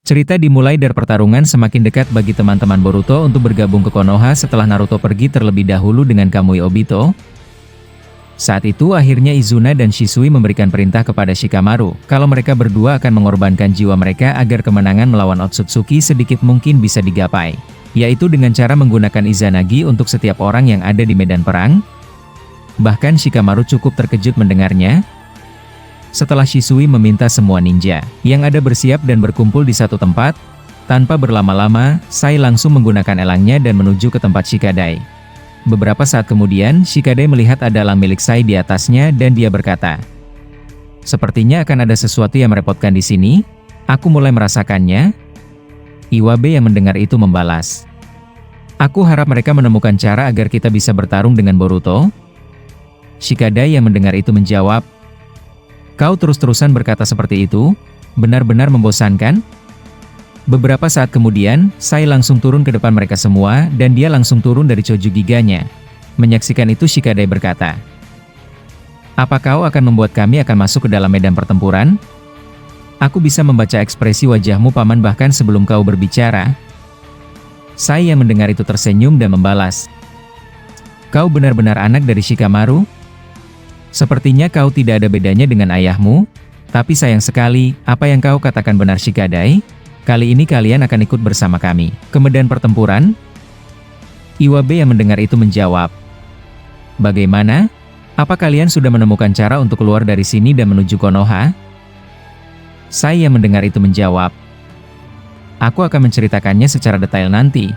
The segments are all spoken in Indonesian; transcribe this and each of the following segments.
Cerita dimulai dari pertarungan semakin dekat bagi teman-teman Boruto untuk bergabung ke Konoha setelah Naruto pergi terlebih dahulu dengan Kamui Obito. Saat itu akhirnya Izuna dan Shisui memberikan perintah kepada Shikamaru kalau mereka berdua akan mengorbankan jiwa mereka agar kemenangan melawan Otsutsuki sedikit mungkin bisa digapai, yaitu dengan cara menggunakan Izanagi untuk setiap orang yang ada di medan perang. Bahkan Shikamaru cukup terkejut mendengarnya. Setelah Shisui meminta semua ninja yang ada bersiap dan berkumpul di satu tempat, tanpa berlama-lama, Sai langsung menggunakan elangnya dan menuju ke tempat Shikadai. Beberapa saat kemudian, Shikadai melihat ada elang milik Sai di atasnya dan dia berkata, "Sepertinya akan ada sesuatu yang merepotkan di sini, aku mulai merasakannya." Iwabe yang mendengar itu membalas, "Aku harap mereka menemukan cara agar kita bisa bertarung dengan Boruto." Shikadai yang mendengar itu menjawab, "Kau terus-terusan berkata seperti itu, benar-benar membosankan." Beberapa saat kemudian, Sai langsung turun ke depan mereka semua dan dia langsung turun dari Chojugiganya. Menyaksikan itu Shikadai berkata, "Apa kau akan membuat kami akan masuk ke dalam medan pertempuran? Aku bisa membaca ekspresi wajahmu paman bahkan sebelum kau berbicara." Sai yang mendengar itu tersenyum dan membalas, "Kau benar-benar anak dari Shikamaru? Sepertinya kau tidak ada bedanya dengan ayahmu, tapi sayang sekali, apa yang kau katakan benar Shikadai. Kali ini kalian akan ikut bersama kami ke medan pertempuran?" Iwabe yang mendengar itu menjawab, "Bagaimana? Apa kalian sudah menemukan cara untuk keluar dari sini dan menuju Konoha?" Sai yang mendengar itu menjawab, "Aku akan menceritakannya secara detail nanti.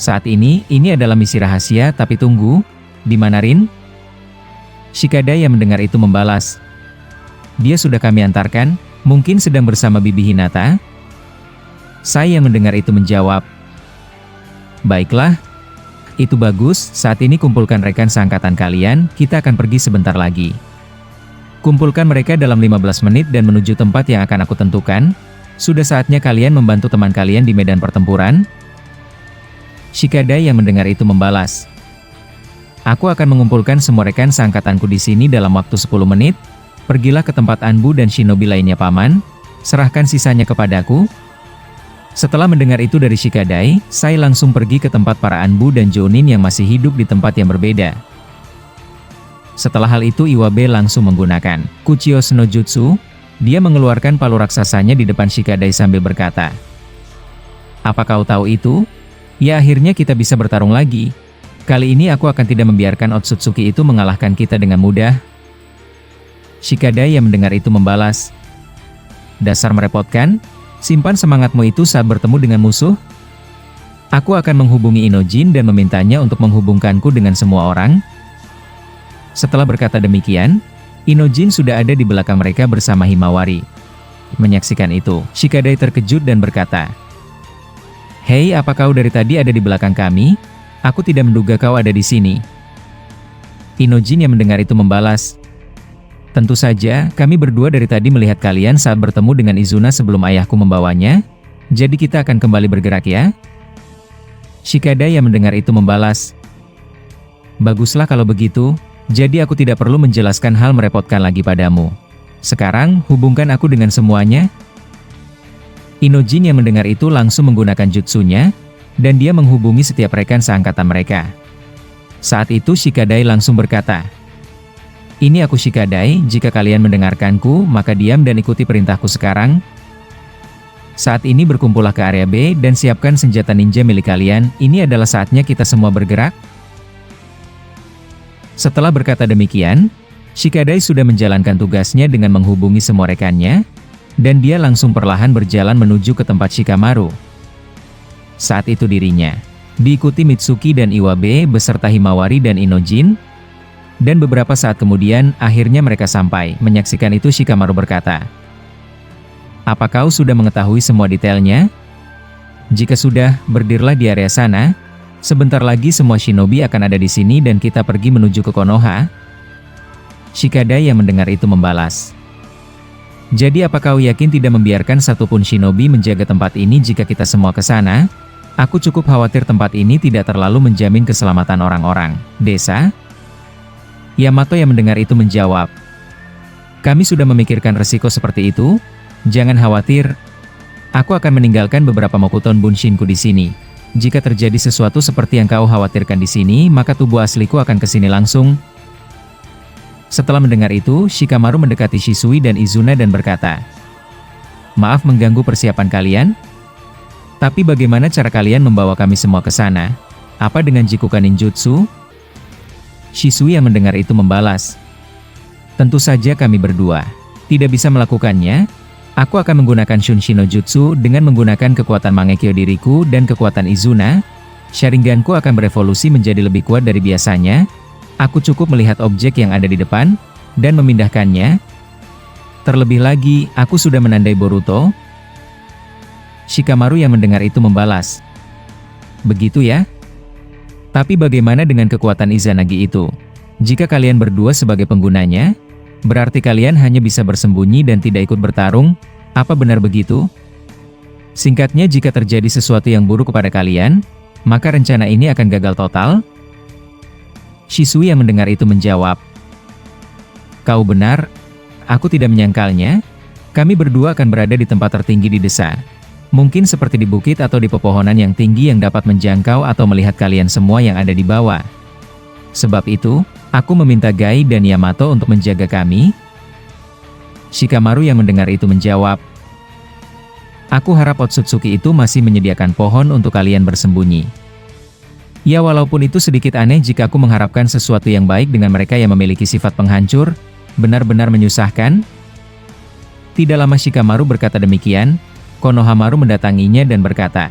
Saat ini adalah misi rahasia, tapi tunggu, di mana Rin?" Shikadai yang mendengar itu membalas, "Dia sudah kami antarkan, mungkin sedang bersama Bibi Hinata." Sai yang mendengar itu menjawab, "Baiklah, itu bagus, saat ini kumpulkan rekan seangkatan kalian, kita akan pergi sebentar lagi. Kumpulkan mereka dalam 15 menit dan menuju tempat yang akan aku tentukan, sudah saatnya kalian membantu teman kalian di medan pertempuran." Shikadai yang mendengar itu membalas, "Aku akan mengumpulkan semua rekan seangkatanku di sini dalam waktu 10 menit, pergilah ke tempat Anbu dan shinobi lainnya paman, serahkan sisanya kepadaku." Setelah mendengar itu dari Shikadai, Sai langsung pergi ke tempat para Anbu dan Jounin yang masih hidup di tempat yang berbeda. Setelah hal itu Iwabe langsung menggunakan Kuchio Senojutsu, dia mengeluarkan palu raksasanya di depan Shikadai sambil berkata, "Apa kau tahu itu? Ya akhirnya kita bisa bertarung lagi. Kali ini aku akan tidak membiarkan Otsutsuki itu mengalahkan kita dengan mudah." Shikadai yang mendengar itu membalas, "Dasar merepotkan. Simpan semangatmu itu saat bertemu dengan musuh. Aku akan menghubungi Inojin dan memintanya untuk menghubungkanku dengan semua orang." Setelah berkata demikian, Inojin sudah ada di belakang mereka bersama Himawari. Menyaksikan itu, Shikadai terkejut dan berkata, "Hei, apa kau dari tadi ada di belakang kami? Aku tidak menduga kau ada di sini." Inojin yang mendengar itu membalas, "Tentu saja, kami berdua dari tadi melihat kalian saat bertemu dengan Izuna sebelum ayahku membawanya, jadi kita akan kembali bergerak ya." Shikadai yang mendengar itu membalas, "Baguslah kalau begitu, jadi aku tidak perlu menjelaskan hal merepotkan lagi padamu. Sekarang, hubungkan aku dengan semuanya." Inojin yang mendengar itu langsung menggunakan jutsunya, dan dia menghubungi setiap rekan seangkatan mereka. Saat itu Shikadai langsung berkata, "Ini aku Shikadai, jika kalian mendengarkanku, maka diam dan ikuti perintahku sekarang. Saat ini berkumpullah ke area B dan siapkan senjata ninja milik kalian, ini adalah saatnya kita semua bergerak." Setelah berkata demikian, Shikadai sudah menjalankan tugasnya dengan menghubungi semua rekannya, dan dia langsung perlahan berjalan menuju ke tempat Shikamaru. Saat itu dirinya diikuti Mitsuki dan Iwabe beserta Himawari dan Inojin. Dan beberapa saat kemudian, akhirnya mereka sampai. Menyaksikan itu Shikamaru berkata, "Apa kau sudah mengetahui semua detailnya? Jika sudah, berdirilah di area sana. Sebentar lagi semua shinobi akan ada di sini dan kita pergi menuju ke Konoha." Shikadai yang mendengar itu membalas, "Jadi apa kau yakin tidak membiarkan satupun shinobi menjaga tempat ini jika kita semua ke sana? Aku cukup khawatir tempat ini tidak terlalu menjamin keselamatan orang-orang desa." Yamato yang mendengar itu menjawab, "Kami sudah memikirkan resiko seperti itu, jangan khawatir. Aku akan meninggalkan beberapa Mokuton Bunshinku di sini. Jika terjadi sesuatu seperti yang kau khawatirkan di sini, maka tubuh asliku akan ke sini langsung. Setelah mendengar itu, Shikamaru mendekati Shisui dan Izuna dan berkata, "Maaf mengganggu persiapan kalian. Tapi bagaimana cara kalian membawa kami semua ke sana? Apa dengan Jikukan Ninjutsu?" Shisui yang mendengar itu membalas, "Tentu saja kami berdua tidak bisa melakukannya. Aku akan menggunakan Shunshin no Jutsu dengan menggunakan kekuatan Mangekyo diriku dan kekuatan Izuna. Sharinganku akan berevolusi menjadi lebih kuat dari biasanya. Aku cukup melihat objek yang ada di depan dan memindahkannya. Terlebih lagi, aku sudah menandai Boruto." Shikamaru yang mendengar itu membalas, "Begitu ya? Tapi bagaimana dengan kekuatan Izanagi itu? Jika kalian berdua sebagai penggunanya, berarti kalian hanya bisa bersembunyi dan tidak ikut bertarung, apa benar begitu? Singkatnya, jika terjadi sesuatu yang buruk kepada kalian, maka rencana ini akan gagal total?" Shisui yang mendengar itu menjawab, "Kau benar, aku tidak menyangkalnya. Kami berdua akan berada di tempat tertinggi di desa. Mungkin seperti di bukit atau di pepohonan yang tinggi yang dapat menjangkau atau melihat kalian semua yang ada di bawah. Sebab itu, aku meminta Gai dan Yamato untuk menjaga kami." Shikamaru yang mendengar itu menjawab, "Aku harap Otsutsuki itu masih menyediakan pohon untuk kalian bersembunyi. Ya, walaupun itu sedikit aneh jika aku mengharapkan sesuatu yang baik dengan mereka yang memiliki sifat penghancur, benar-benar menyusahkan." Tidak lama Shikamaru berkata demikian, Konohamaru mendatanginya dan berkata,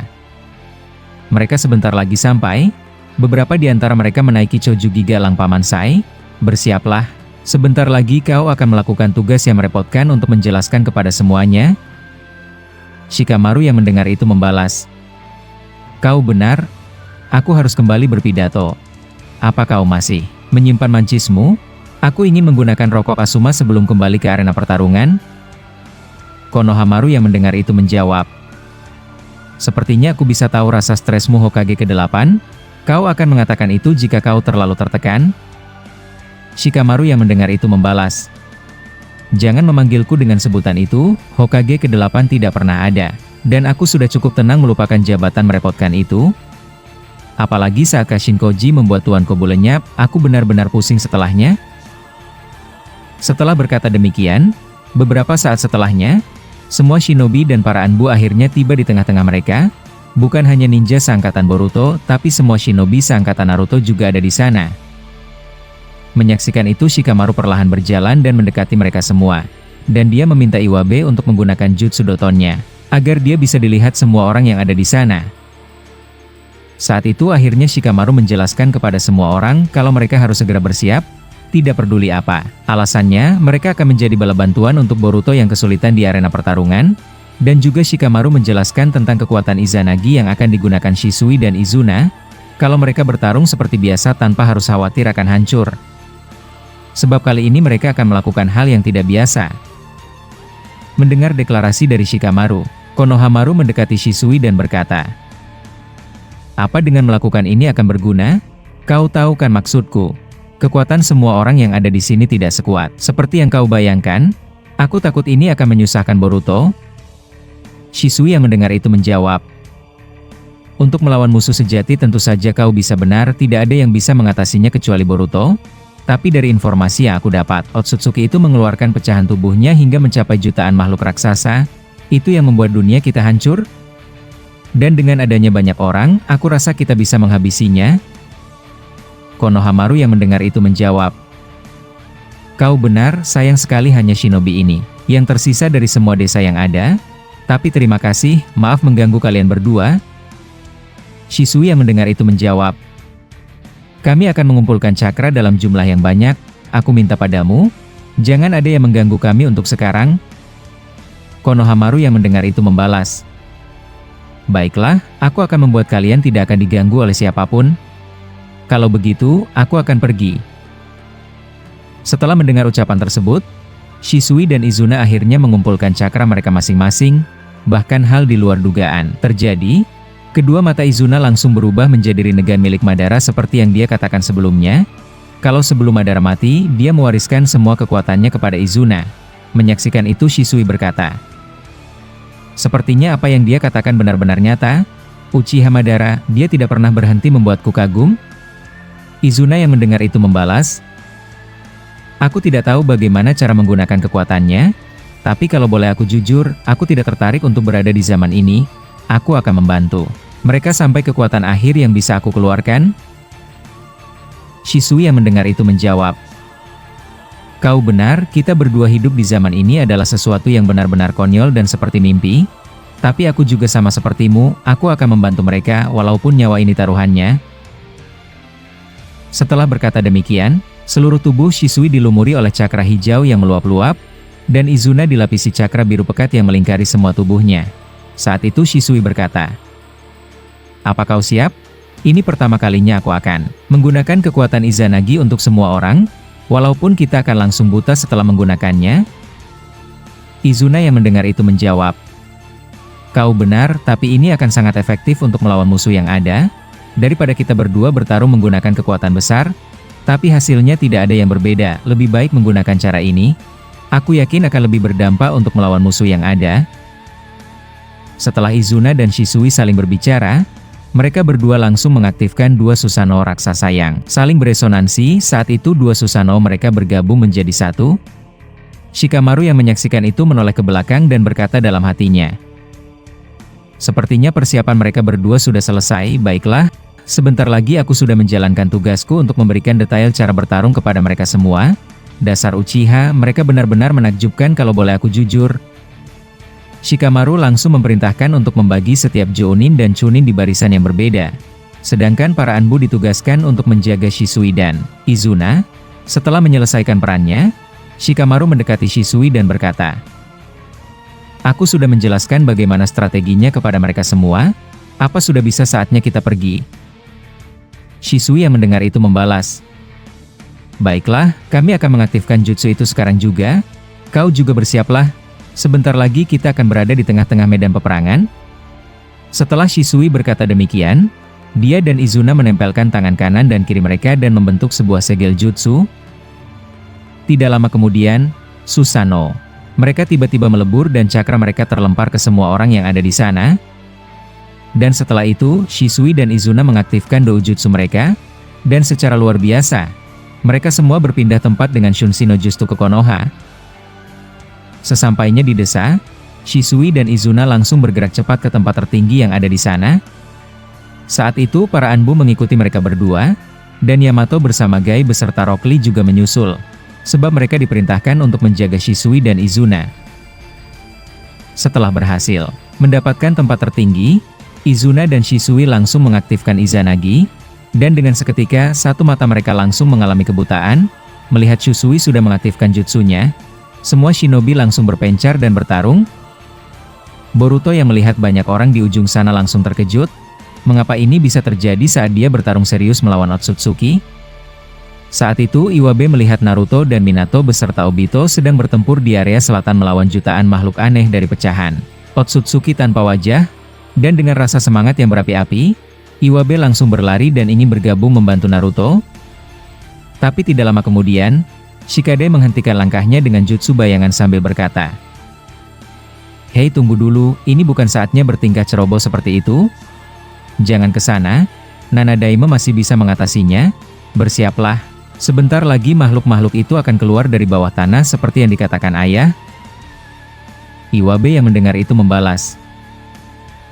"Mereka sebentar lagi sampai. Beberapa di antara mereka menaiki Choju Giga Lang Paman Sai. Bersiaplah, sebentar lagi kau akan melakukan tugas yang merepotkan untuk menjelaskan kepada semuanya." Shikamaru yang mendengar itu membalas, "Kau benar, aku harus kembali berpidato. Apa kau masih menyimpan mancismu? Aku ingin menggunakan rokok Asuma sebelum kembali ke arena pertarungan." Konohamaru yang mendengar itu menjawab, "Sepertinya aku bisa tahu rasa stresmu Hokage ke-8. Kau akan mengatakan itu jika kau terlalu tertekan." Shikamaru yang mendengar itu membalas, "Jangan memanggilku dengan sebutan itu, Hokage ke-8 tidak pernah ada, dan aku sudah cukup tenang melupakan jabatan merepotkan itu. Apalagi saat Kashinkoji membuat Tuan Kobu lenyap, aku benar-benar pusing setelahnya." Setelah berkata demikian, beberapa saat setelahnya, semua shinobi dan para anbu akhirnya tiba di tengah-tengah mereka. Bukan hanya ninja seangkatan Boruto, tapi semua shinobi seangkatan Naruto juga ada di sana. Menyaksikan itu, Shikamaru perlahan berjalan dan mendekati mereka semua. Dan dia meminta Iwabe untuk menggunakan jutsu dotonnya, agar dia bisa dilihat semua orang yang ada di sana. Saat itu akhirnya Shikamaru menjelaskan kepada semua orang kalau mereka harus segera bersiap, tidak peduli apa alasannya, mereka akan menjadi bala bantuan untuk Boruto yang kesulitan di arena pertarungan. Dan juga Shikamaru menjelaskan tentang kekuatan Izanagi yang akan digunakan Shisui dan Izuna, kalau mereka bertarung seperti biasa tanpa harus khawatir akan hancur. Sebab kali ini mereka akan melakukan hal yang tidak biasa. Mendengar deklarasi dari Shikamaru, Konohamaru mendekati Shisui dan berkata, "Apa dengan melakukan ini akan berguna? Kau tahu kan maksudku? Kekuatan semua orang yang ada di sini tidak sekuat seperti yang kau bayangkan. Aku takut ini akan menyusahkan Boruto." Shisui yang mendengar itu menjawab, "Untuk melawan musuh sejati tentu saja kau bisa benar, tidak ada yang bisa mengatasinya kecuali Boruto. Tapi dari informasi yang aku dapat, Otsutsuki itu mengeluarkan pecahan tubuhnya hingga mencapai jutaan makhluk raksasa. Itu yang membuat dunia kita hancur. Dan dengan adanya banyak orang, aku rasa kita bisa menghabisinya." Konohamaru yang mendengar itu menjawab, "Kau benar, sayang sekali hanya shinobi ini yang tersisa dari semua desa yang ada. Tapi terima kasih, maaf mengganggu kalian berdua." Shisui yang mendengar itu menjawab, "Kami akan mengumpulkan cakra dalam jumlah yang banyak. Aku minta padamu, jangan ada yang mengganggu kami untuk sekarang." Konohamaru yang mendengar itu membalas, "Baiklah, aku akan membuat kalian tidak akan diganggu oleh siapapun. Kalau begitu, aku akan pergi." Setelah mendengar ucapan tersebut, Shisui dan Izuna akhirnya mengumpulkan cakra mereka masing-masing. Bahkan hal di luar dugaan terjadi. Kedua mata Izuna langsung berubah menjadi rinnegan milik Madara seperti yang dia katakan sebelumnya. Kalau sebelum Madara mati, dia mewariskan semua kekuatannya kepada Izuna. Menyaksikan itu Shisui berkata, Sepertinya apa yang dia katakan benar-benar nyata. Uchiha Madara, dia tidak pernah berhenti membuatku kagum. Izuna yang mendengar itu membalas, aku tidak tahu bagaimana cara menggunakan kekuatannya, tapi kalau boleh aku jujur, aku tidak tertarik untuk berada di zaman ini. Aku akan membantu mereka sampai kekuatan akhir yang bisa aku keluarkan. Shisui yang mendengar itu menjawab, kau benar, kita berdua hidup di zaman ini adalah sesuatu yang benar-benar konyol dan seperti mimpi. Tapi aku juga sama sepertimu, aku akan membantu mereka walaupun nyawa ini taruhannya. Setelah berkata demikian, seluruh tubuh Shisui dilumuri oleh cakra hijau yang meluap-luap, dan Izuna dilapisi cakra biru pekat yang melingkari semua tubuhnya. Saat itu Shisui berkata, apa kau siap? Ini pertama kalinya aku akan menggunakan kekuatan Izanagi untuk semua orang, walaupun kita akan langsung buta setelah menggunakannya. Izuna yang mendengar itu menjawab, kau benar, tapi ini akan sangat efektif untuk melawan musuh yang ada. Daripada kita berdua bertarung menggunakan kekuatan besar, tapi hasilnya tidak ada yang berbeda, lebih baik menggunakan cara ini. Aku yakin akan lebih berdampak untuk melawan musuh yang ada. Setelah Izuna dan Shisui saling berbicara, mereka berdua langsung mengaktifkan dua Susanoo raksasa yang saling beresonansi. Saat itu dua Susanoo mereka bergabung menjadi satu. Shikamaru yang menyaksikan itu menoleh ke belakang dan berkata dalam hatinya, sepertinya persiapan mereka berdua sudah selesai. Baiklah, sebentar lagi aku sudah menjalankan tugasku untuk memberikan detail cara bertarung kepada mereka semua. Dasar Uchiha, mereka benar-benar menakjubkan kalau boleh aku jujur. Shikamaru langsung memerintahkan untuk membagi setiap Jounin dan Chunin di barisan yang berbeda. Sedangkan para Anbu ditugaskan untuk menjaga Shisui dan Izuna. Setelah menyelesaikan perannya, Shikamaru mendekati Shisui dan berkata, aku sudah menjelaskan bagaimana strateginya kepada mereka semua. Apa sudah bisa saatnya kita pergi? Shisui yang mendengar itu membalas, baiklah, kami akan mengaktifkan jutsu itu sekarang juga. Kau juga bersiaplah. Sebentar lagi kita akan berada di tengah-tengah medan peperangan. Setelah Shisui berkata demikian, dia dan Izuna menempelkan tangan kanan dan kiri mereka dan membentuk sebuah segel jutsu. Tidak lama kemudian, Susanoo mereka tiba-tiba melebur dan cakra mereka terlempar ke semua orang yang ada di sana. Dan setelah itu, Shisui dan Izuna mengaktifkan doujutsu mereka, dan secara luar biasa, mereka semua berpindah tempat dengan Shunshin no Jutsu ke Konoha. Sesampainya di desa, Shisui dan Izuna langsung bergerak cepat ke tempat tertinggi yang ada di sana. Saat itu para Anbu mengikuti mereka berdua, dan Yamato bersama Gai beserta Rock Lee juga menyusul, sebab mereka diperintahkan untuk menjaga Shisui dan Izuna. Setelah berhasil mendapatkan tempat tertinggi, Izuna dan Shisui langsung mengaktifkan Izanagi, dan dengan seketika satu mata mereka langsung mengalami kebutaan. Melihat Shisui sudah mengaktifkan jutsunya, semua shinobi langsung berpencar dan bertarung. Boruto yang melihat banyak orang di ujung sana langsung terkejut. Mengapa ini bisa terjadi saat dia bertarung serius melawan Otsutsuki? Saat itu Iwabe melihat Naruto dan Minato beserta Obito sedang bertempur di area selatan melawan jutaan makhluk aneh dari pecahan Otsutsuki tanpa wajah. Dan dengan rasa semangat yang berapi-api, Iwabe langsung berlari dan ingin bergabung membantu Naruto. Tapi tidak lama kemudian, Shikade menghentikan langkahnya dengan jutsu bayangan sambil berkata, hei, tunggu dulu, ini bukan saatnya bertingkah ceroboh seperti itu. Jangan ke sana, Nanadaime masih bisa mengatasinya. Bersiaplah, sebentar lagi makhluk-makhluk itu akan keluar dari bawah tanah seperti yang dikatakan ayah. Iwabe yang mendengar itu membalas,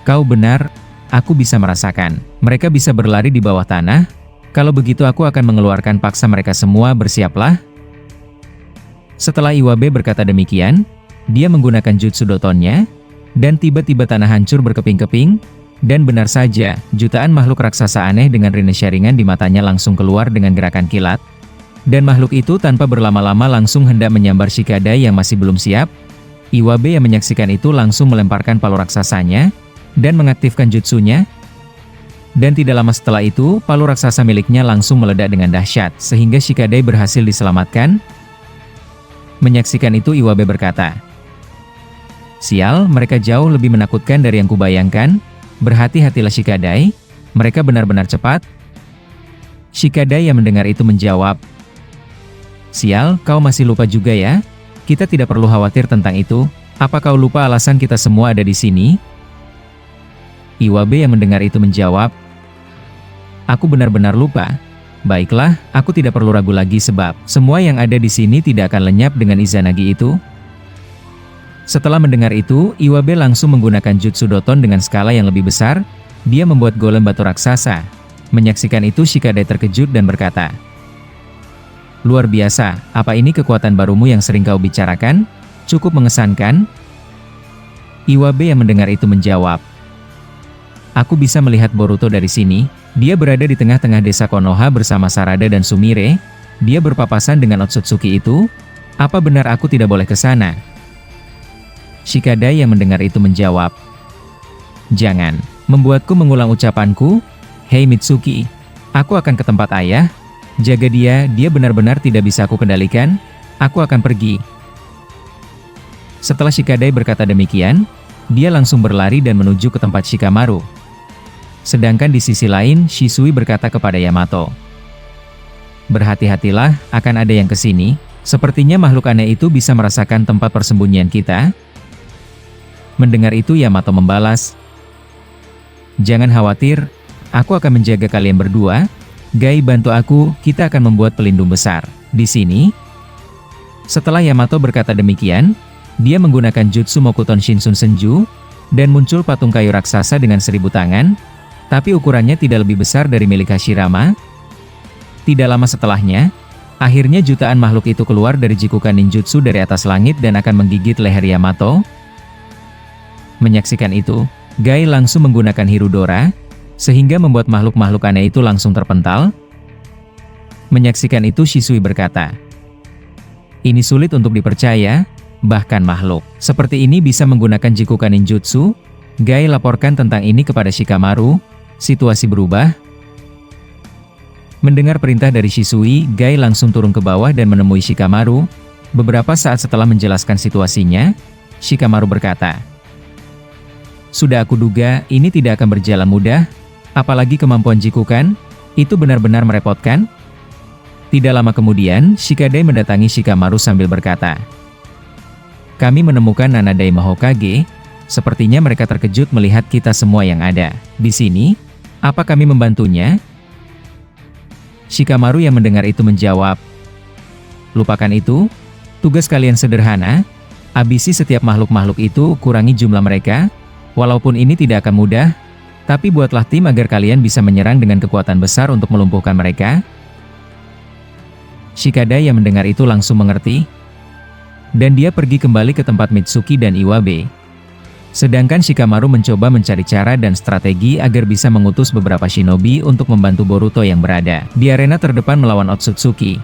kau benar, aku bisa merasakan. Mereka bisa berlari di bawah tanah. Kalau begitu aku akan mengeluarkan paksa mereka semua, bersiaplah. Setelah Iwabe berkata demikian, dia menggunakan jutsu dotonnya, dan tiba-tiba tanah hancur berkeping-keping, dan benar saja, jutaan makhluk raksasa aneh dengan rine sharingan di matanya langsung keluar dengan gerakan kilat. Dan makhluk itu tanpa berlama-lama langsung hendak menyambar Shikadai yang masih belum siap. Iwabe yang menyaksikan itu langsung melemparkan palu raksasanya, dan mengaktifkan jutsunya. Dan tidak lama setelah itu, palu raksasa miliknya langsung meledak dengan dahsyat, sehingga Shikadai berhasil diselamatkan. Menyaksikan itu Iwabe berkata, sial, mereka jauh lebih menakutkan dari yang kubayangkan. Berhati-hatilah Shikadai, mereka benar-benar cepat. Shikadai yang mendengar itu menjawab, sial, kau masih lupa juga ya? Kita tidak perlu khawatir tentang itu. Apa kau lupa alasan kita semua ada di sini? Iwabe yang mendengar itu menjawab, aku benar-benar lupa. Baiklah, aku tidak perlu ragu lagi sebab semua yang ada di sini tidak akan lenyap dengan Izanagi itu. Setelah mendengar itu, Iwabe langsung menggunakan Jutsu Doton dengan skala yang lebih besar. Dia membuat golem batu raksasa. Menyaksikan itu Shikadai terkejut dan berkata, luar biasa, apa ini kekuatan barumu yang sering kau bicarakan? Cukup mengesankan. Iwabe yang mendengar itu menjawab, aku bisa melihat Boruto dari sini. Dia berada di tengah-tengah desa Konoha bersama Sarada dan Sumire. Dia berpapasan dengan Otsutsuki itu. Apa benar aku tidak boleh ke sana? Shikadai yang mendengar itu menjawab, jangan membuatku mengulang ucapanku. Hei Mitsuki, aku akan ke tempat ayah. Jaga dia benar-benar tidak bisa aku kendalikan. Aku akan pergi. Setelah Shikadai berkata demikian, dia langsung berlari dan menuju ke tempat Shikamaru. Sedangkan di sisi lain, Shisui berkata kepada Yamato, berhati-hatilah, akan ada yang kesini. Sepertinya makhluk aneh itu bisa merasakan tempat persembunyian kita. Mendengar itu Yamato membalas, jangan khawatir, aku akan menjaga kalian berdua. Gai, bantu aku, kita akan membuat pelindung besar di sini. Setelah Yamato berkata demikian, dia menggunakan Jutsu Mokuton Shinsun Senju, dan muncul patung kayu raksasa dengan 1000 tangan, tapi ukurannya tidak lebih besar dari milik Hashirama. Tidak lama setelahnya, akhirnya jutaan makhluk itu keluar dari jikukan ninjutsu dari atas langit dan akan menggigit leher Yamato. Menyaksikan itu, Gai langsung menggunakan Hirudora, sehingga membuat makhluk-makhluk aneh itu langsung terpental. Menyaksikan itu Shisui berkata, ini sulit untuk dipercaya, bahkan makhluk seperti ini bisa menggunakan jikukan ninjutsu. Gai laporkan tentang ini kepada Shikamaru. Situasi berubah. Mendengar perintah dari Shisui, Gai langsung turun ke bawah dan menemui Shikamaru. Beberapa saat setelah menjelaskan situasinya, Shikamaru berkata, sudah aku duga ini tidak akan berjalan mudah, apalagi kemampuan jikukan, itu benar-benar merepotkan. Tidak lama kemudian, Shikadai mendatangi Shikamaru sambil berkata, kami menemukan Nanadai Mahokage. Sepertinya mereka terkejut melihat kita semua yang ada di sini. Apa kami membantunya? Shikamaru yang mendengar itu menjawab, lupakan itu. Tugas kalian sederhana. Habisi setiap makhluk-makhluk itu, kurangi jumlah mereka. Walaupun ini tidak akan mudah, tapi buatlah tim agar kalian bisa menyerang dengan kekuatan besar untuk melumpuhkan mereka. Shikadai yang mendengar itu langsung mengerti. Dan dia pergi kembali ke tempat Mitsuki dan Iwabe. Sedangkan Shikamaru mencoba mencari cara dan strategi agar bisa mengutus beberapa shinobi untuk membantu Boruto yang berada di arena terdepan melawan Otsutsuki.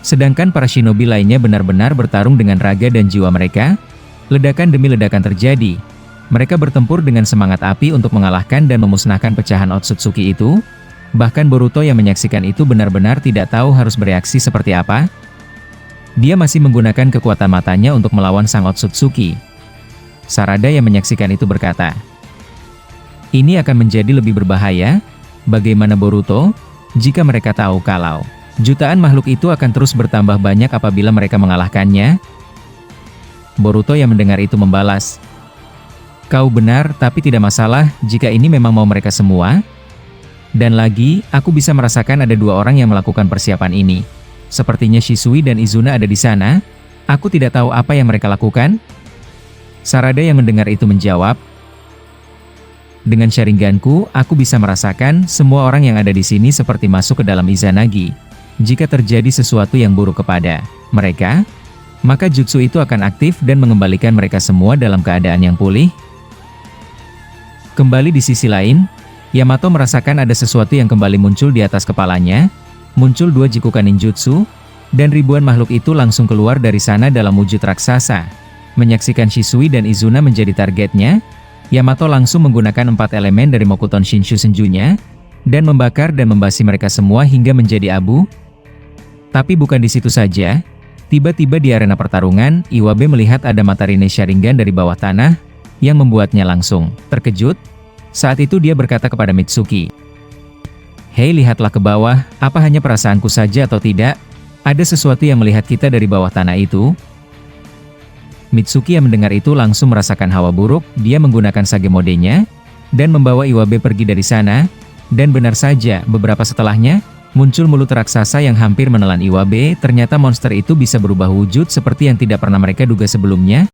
Sedangkan para shinobi lainnya benar-benar bertarung dengan raga dan jiwa mereka. Ledakan demi ledakan terjadi. Mereka bertempur dengan semangat api untuk mengalahkan dan memusnahkan pecahan Otsutsuki itu. Bahkan Boruto yang menyaksikan itu benar-benar tidak tahu harus bereaksi seperti apa. Dia masih menggunakan kekuatan matanya untuk melawan sang Otsutsuki. Sarada yang menyaksikan itu berkata, ini akan menjadi lebih berbahaya. Bagaimana Boruto, jika mereka tahu kalau jutaan makhluk itu akan terus bertambah banyak apabila mereka mengalahkannya? Boruto yang mendengar itu membalas, kau benar, tapi tidak masalah jika ini memang mau mereka semua. Dan lagi, aku bisa merasakan ada 2 orang yang melakukan persiapan ini. Sepertinya Shisui dan Izuna ada di sana. Aku tidak tahu apa yang mereka lakukan. Sarada yang mendengar itu menjawab, dengan Sharinganku, aku bisa merasakan semua orang yang ada di sini seperti masuk ke dalam Izanagi. Jika terjadi sesuatu yang buruk kepada mereka, maka jutsu itu akan aktif dan mengembalikan mereka semua dalam keadaan yang pulih. Kembali di sisi lain, Yamato merasakan ada sesuatu yang kembali muncul di atas kepalanya. Muncul 2 jikukan ninjutsu, dan ribuan makhluk itu langsung keluar dari sana dalam wujud raksasa. Menyaksikan Shisui dan Izuna menjadi targetnya, Yamato langsung menggunakan 4 elemen dari Mokuton Shinshu Senjunya, dan membakar dan membasi mereka semua hingga menjadi abu. Tapi bukan di situ saja, tiba-tiba di arena pertarungan, Iwabe melihat ada mata Rinne Sharingan dari bawah tanah, yang membuatnya langsung terkejut. Saat itu dia berkata kepada Mitsuki, hei, lihatlah ke bawah, apa hanya perasaanku saja atau tidak? Ada sesuatu yang melihat kita dari bawah tanah itu. Mitsuki yang mendengar itu langsung merasakan hawa buruk, dia menggunakan Sage Mode-nya, dan membawa Iwabe pergi dari sana. Dan benar saja, beberapa setelahnya, muncul mulut raksasa yang hampir menelan Iwabe. Ternyata monster itu bisa berubah wujud seperti yang tidak pernah mereka duga sebelumnya.